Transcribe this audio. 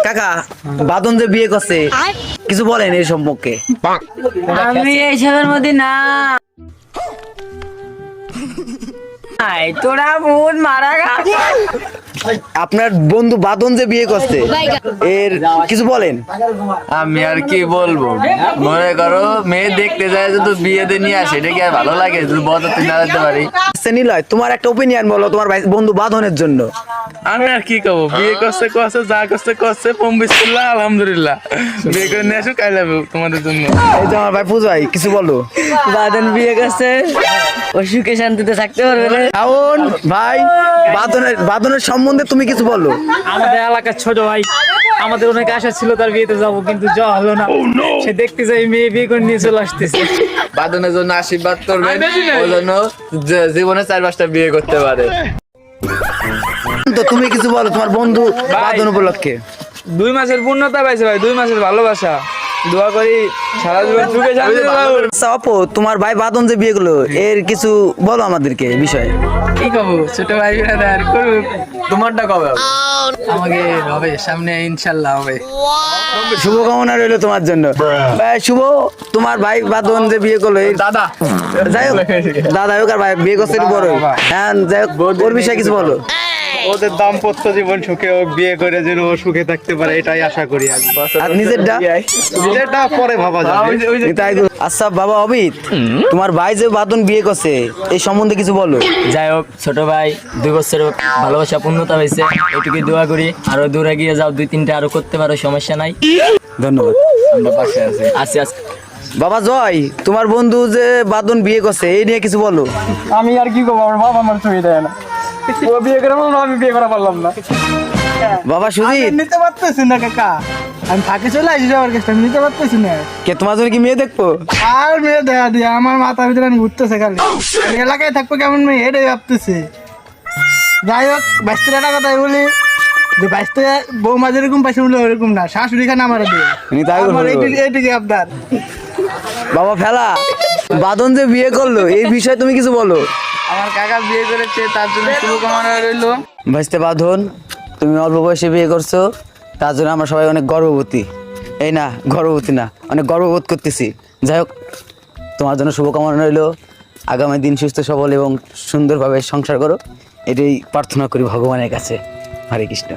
কাকা বাদন যে বিয়ে করছে কিছু বলেন এই সম্পর্কে? আমি এইসবের মধ্যে না, তোরা বহুত মারা গা। আপনার বন্ধু বাদন যে বিয়ে করছে এর কিছু বলেন? আমি আর কি বলবো, মনে করো মেয়ে দেখতে যায় যদি বিয়েতে নিয়ে আসে, এটা কি আর ভালো লাগে যদি বরযাত্রী না যেতে পারি? নিলয়, তোমার একটা ওপিনিয়ন বলো তোমার বন্ধু বাদনের জন্য। আমি আর কি কব, বিয়ে করছে যা করছে বিসমিল্লাহ আলহামদুলিল্লাহ, বিয়ে করে নিয়ে আসো, কাই যাবে তোমাদের জন্য। এই যে আমার ভাই পূজাই কিছু বলো। বাদন বিয়ে করছে, ও সুখে শান্তিতে থাকতে পারবে না। শাওন ভাই, বাদনের সম্বন্ধে তুমি কিছু বলো। আমাদের এলাকার ছোট ভাই, আমাদের অনেক আশা ছিল তার বিয়েতে যাব, কিন্তু যাওয়া হলো না। সে দেখতে যাই মেয়ে বিয়ে করে নিয়ে চলে আসতেছে। বাদনের জন্য আশীর্বাদ করবেন, ওই জন্য জীবনে 4-5টা বিয়ে করতে পারে। তো তুমি কিছু বলো তোমার বন্ধু বাদন উপলক্ষে। 2 মাসের পূর্ণতা পাইছে ভাই, 2 মাসের ভালোবাসা। দোয়া করি সারা জীবন সুখে শান্তিতে থাকুক। আচ্ছা আপু, তোমার ভাই বাদন যে বিয়ে করলো এর কিছু বলো আমাদেরকে বিষয়ে। কি কব, ছোট ভাই বিরাদার করুক। তোমারটা কবে হবে? আমাকে হবে সামনে ইনশাল্লাহ হবে। শুভকামনা রইলো তোমার জন্য। ভাই, শুভ তোমার ভাই বাদন যে বিয়ে করলো দাদা যাই হোক, দাদা হোক আর ভাই বিয়ে করছে একটু বড়, হ্যাঁ যাই হোক, ওর বিষয়ে কিছু বলো। ওদের দাম্পত্য জীবন সুখে হোক, বিয়ে করে যেন ও সুখে থাকতে পারে, এটাই আশা করি। আর নিজেরটা যেটা পরে ভাবা যাবে। তাই। আচ্ছা বাবা অবিত, তোমার ভাই যে বাদন বিয়ে করছে এই সম্বন্ধে কিছু বলো। যাই হোক, ছোট ভাই 2 বছরের ভালোবাসা পূর্ণতা হয়েছে, এটুকুই দোয়া করি। আরো দূরে গিয়ে যাও, 2-3টা আরো করতে পারো, সমস্যা নাই। ধন্যবাদ। আমরা পাশে আছি। বাবা জয়, তোমার বন্ধু যে বাদন বিয়ে করছে এই নিয়ে কিছু বলো। আমি আর কি করবো, আমার বাবা আমার ছবি দেয় না। ও বিয়ে করে বললো, আমি বিয়ে করা পারলাম না। বাবা সুজিত, নিতে পারতেছি না কাকা, আমি ফাঁকে চলে আসি আমার কাছে, আমি নিতে পারতেছি না। কে তোমার জন্য কি মেয়ে দেখবো? আর মেয়ে দেখা দিয়ে আমার মাথার ভিতরে আমি ঘুরতেছে খালি, আমি এলাকায় থাকবো কেমন মেয়ে এটাই ভাবতেছি। যাই হোক, 22 টাকা কথাই বলি যে 22 বৌমা যেরকম পাইছে বলে ওরকম না, শাশুড়ি খান আমার দিয়ে এইটুকু আপনার। বাবা ফেলা, বাদন যে বিয়ে করলো এই বিষয়ে তুমি কিছু বলো। আমার কাকা বিয়ে করেছে, তার জন্য শুভকামনা রইলো। ভাইস্তে বাঁধন, তুমি অল্প বয়সে বিয়ে করছো, তার জন্য আমরা সবাই অনেক গর্ববতী। এই না, গর্ববতী না, অনেক গর্ববোধ করতেছি। যাই হোক, তোমার জন্য শুভকামনা রইলো। আগামী দিন সুস্থ সবল এবং সুন্দরভাবে সংসার করো, এটাই প্রার্থনা করি ভগবানের কাছে। হরে কৃষ্ণ।